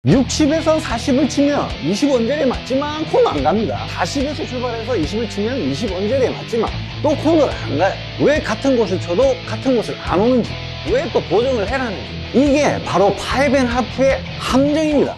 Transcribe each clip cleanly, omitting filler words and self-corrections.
60에서 40을 치면 20 언저리에 맞지만 코너 안 갑니다. 40에서 출발해서 20을 치면 20 언저리에 맞지만 또 코너를 안 가요. 왜 같은 곳을 쳐도 같은 곳을 안 오는지, 왜 또 보정을 해라는지, 이게 바로 5.5의 함정입니다.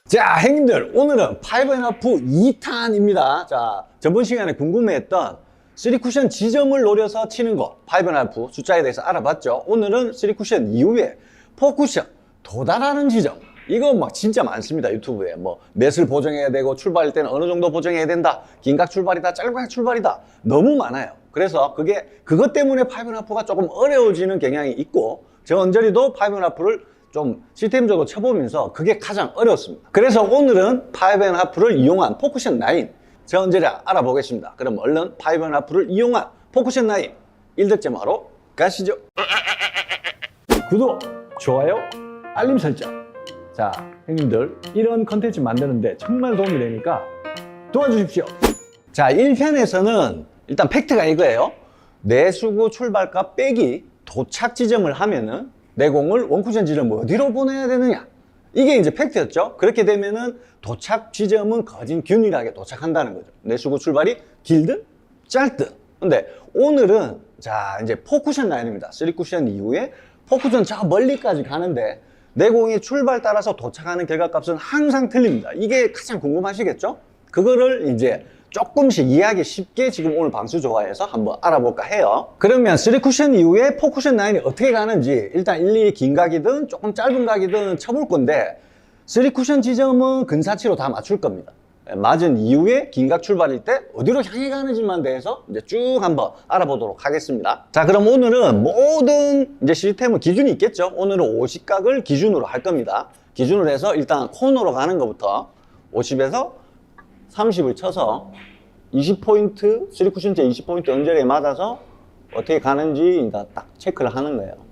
자, 형님들, 오늘은 5.5 2탄입니다. 자, 저번 시간에 궁금해했던 3쿠션 지점을 노려서 치는 거, 5.5 숫자에 대해서 알아봤죠. 오늘은 3쿠션 이후에 4쿠션 도달하는 지점, 이거 막 진짜 많습니다. 유튜브에 뭐 맷을 보정해야 되고, 출발할 때는 어느 정도 보정해야 된다, 긴각 출발이다, 짧각 출발이다, 너무 많아요. 그래서 그것 때문에 5.5가 조금 어려워지는 경향이 있고, 저 언저리도 5.5를 좀 시스템적으로 쳐보면서 그게 가장 어려웠습니다. 그래서 오늘은 5.5를 이용한 4쿠션 9 저 언저리 알아보겠습니다. 그럼 얼른 5.5를 이용한 4쿠션 9 1득점하러 가시죠. 구독, 좋아요, 알림 설정. 자, 형님들, 이런 컨텐츠 만드는데 정말 도움이 되니까 도와주십시오. 자, 1편에서는 일단 팩트가 이거예요. 내수구 출발값 빼기 도착 지점을 하면은 내 공을 원쿠션 지점 어디로 보내야 되느냐, 이게 이제 팩트였죠. 그렇게 되면은 도착 지점은 거진 균일하게 도착한다는 거죠. 내수구 출발이 길든 짧든. 근데 오늘은 자, 이제 4쿠션 라인입니다. 3쿠션 이후에 4쿠션 저 멀리까지 가는데 내 공이 출발 따라서 도착하는 결과값은 항상 틀립니다. 이게 가장 궁금하시겠죠? 그거를 이제 조금씩 이해하기 쉽게 지금 오늘 방수 좋아해서 한번 알아볼까 해요. 그러면 3쿠션 이후에 4쿠션 9이 어떻게 가는지 일단 일일이 긴 각이든 조금 짧은 각이든 쳐볼 건데, 3쿠션 지점은 근사치로 다 맞출 겁니다. 맞은 이후에 긴각 출발일 때 어디로 향해 가는지만 대해서 이제 쭉 한번 알아보도록 하겠습니다. 자, 그럼 오늘은 모든 이제 시스템은 기준이 있겠죠. 오늘은 50각을 기준으로 할 겁니다. 기준으로 해서 일단 코너로 가는 것부터 50에서 30을 쳐서 20포인트, 3쿠션째 20포인트 언저리에 맞아서 어떻게 가는지 딱 체크를 하는 거예요.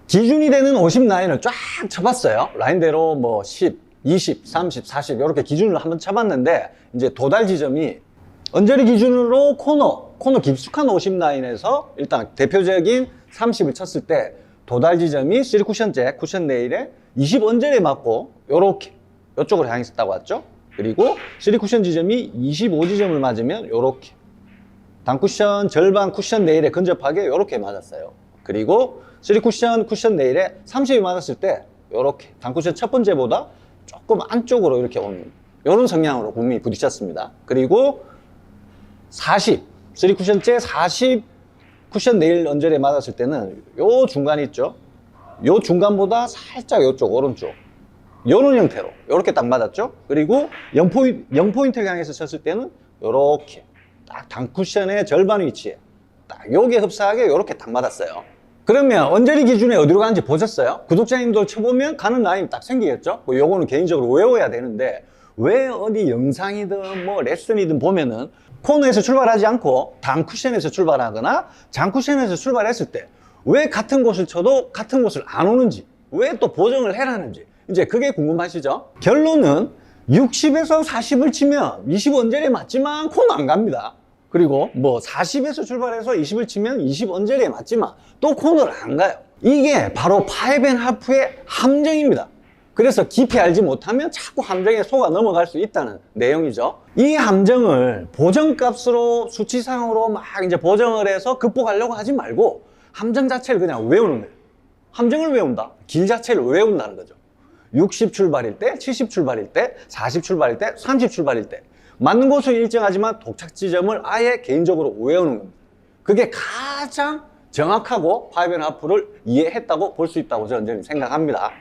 기준이 되는 50 라인을 쫙 쳐봤어요. 라인대로 뭐 10, 20, 30, 40 이렇게 기준으로 한번 쳐봤는데, 이제 도달 지점이 언저리 기준으로 코너 깊숙한 50 라인에서 일단 대표적인 30을 쳤을 때 도달 지점이 3쿠션째 쿠션 네일에 20 언저리에 맞고 요렇게 이쪽으로 향했다고 했죠. 그리고 3쿠션 지점이 25 지점을 맞으면 요렇게 단쿠션 절반 쿠션 네일에 근접하게 요렇게 맞았어요. 그리고 3쿠션 쿠션 네일에 30이 맞았을 때 요렇게 단쿠션 첫 번째보다 조금 안쪽으로 이렇게 오는 요런 성향으로 분명히 부딪혔습니다. 그리고 40 3쿠션째 40 쿠션 네일 언저리에 맞았을 때는 요 중간 있죠. 요 중간보다 살짝 요쪽 오른쪽 요런 형태로 요렇게 딱 맞았죠. 그리고 0포인트를 향해서 쳤을 때는 요렇게 딱 단쿠션의 절반 위치에 딱 요게 흡사하게 요렇게 딱 맞았어요. 그러면 언저리 기준에 어디로 가는지 보셨어요? 구독자님도 쳐보면 가는 라인이 딱 생기겠죠? 뭐 요거는 개인적으로 외워야 되는데, 왜 어디 영상이든 뭐 레슨이든 보면은 코너에서 출발하지 않고 단쿠션에서 출발하거나 장쿠션에서 출발했을 때 왜 같은 곳을 쳐도 같은 곳을 안 오는지, 왜 또 보정을 해라는지, 이제 그게 궁금하시죠? 결론은 60에서 40을 치면 20 언저리에 맞지만 코너 안 갑니다. 그리고 뭐 40에서 출발해서 20을 치면 20 언저리에 맞지만 또 코너를 안 가요. 이게 바로 5.5의 함정입니다. 그래서 깊이 알지 못하면 자꾸 함정에 속아 넘어갈 수 있다는 내용이죠. 이 함정을 보정값으로 수치상으로 막 이제 보정을 해서 극복하려고 하지 말고 함정 자체를 그냥 외우는 거예요. 함정을 외운다, 길 자체를 외운다는 거죠. 60 출발일 때, 70 출발일 때, 40 출발일 때, 30 출발일 때 맞는 곳은 일정하지만 도착 지점을 아예 개인적으로 외우는 겁니다. 그게 가장 정확하고 5.5를 이해했다고 볼 수 있다고 저는 생각합니다.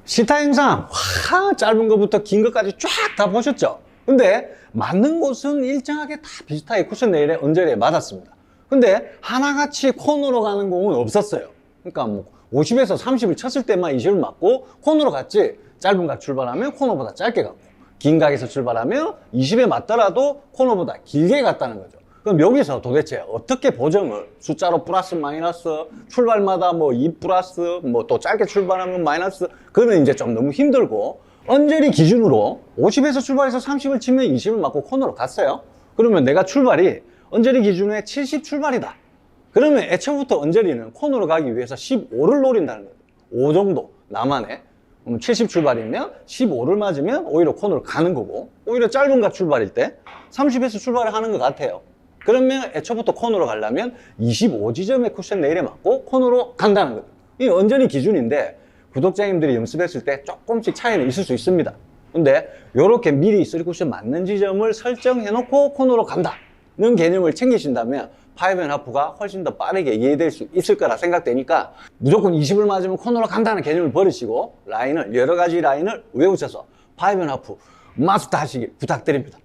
시타 영상 짧은 것부터 긴 것까지 쫙 다 보셨죠? 근데 맞는 곳은 일정하게 다 비슷하게 쿠션 레일에 언저리에 맞았습니다. 근데 하나같이 코너로 가는 공은 없었어요. 그러니까 뭐 50에서 30을 쳤을 때만 20을 맞고 코너로 갔지, 짧은 각 출발하면 코너보다 짧게 갔고 긴 각에서 출발하면 20에 맞더라도 코너보다 길게 갔다는 거죠. 그럼 여기서 도대체 어떻게 보정을, 숫자로 플러스 마이너스, 출발마다 뭐 2 플러스, 뭐 또 짧게 출발하면 마이너스, 그거는 이제 좀 너무 힘들고, 언저리 기준으로 50에서 출발해서 30을 치면 20을 맞고 코너로 갔어요. 그러면 내가 출발이 언저리 기준에 70 출발이다. 그러면 애초부터 언저리는 코너로 가기 위해서 15를 노린다는 거죠. 5 정도, 나만의. 70 출발이면 15를 맞으면 오히려 코너로 가는 거고, 오히려 짧은 각 출발일 때 30에서 출발을 하는 것 같아요. 그러면 애초부터 코너로 가려면 25지점의 쿠션 레일에 맞고 코너로 간다는 거죠. 이 언저리 기준인데 구독자님들이 연습했을 때 조금씩 차이는 있을 수 있습니다. 근데 이렇게 미리 3쿠션 맞는 지점을 설정해 놓고 코너로 간다는 개념을 챙기신다면 5.5가 훨씬 더 빠르게 이해될 수 있을 거라 생각되니까, 무조건 20을 맞으면 코너로 간다는 개념을 버리시고 라인을, 여러 가지 라인을 외우셔서 5.5 마스터 하시길 부탁드립니다.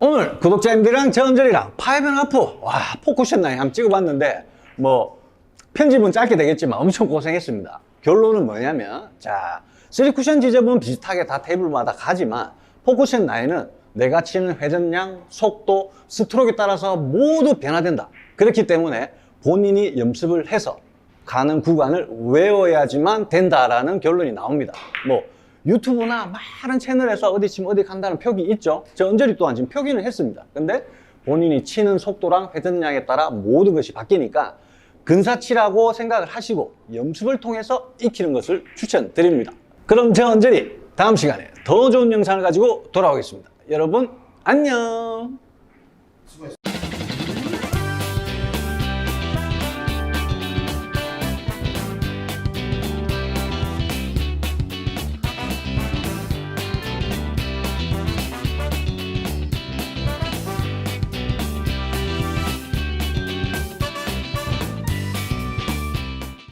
오늘 구독자님들이랑 저 언저리랑 5.5 4쿠션 라인 한번 찍어봤는데, 뭐 편집은 짧게 되겠지만 엄청 고생했습니다. 결론은 뭐냐면, 자, 3쿠션 지점은 비슷하게 다 테이블마다 가지만 4쿠션 라인은 내가 치는 회전량, 속도, 스트로크에 따라서 모두 변화된다. 그렇기 때문에 본인이 연습을 해서 가는 구간을 외워야지만 된다라는 결론이 나옵니다. 뭐 유튜브나 많은 채널에서 어디 치면 어디 간다는 표기 있죠. 저 언저리 또한 지금 표기는 했습니다. 근데 본인이 치는 속도랑 회전량에 따라 모든 것이 바뀌니까 근사치라고 생각을 하시고 연습을 통해서 익히는 것을 추천드립니다. 그럼 저 언저리 다음 시간에 더 좋은 영상을 가지고 돌아오겠습니다. 여러분 안녕.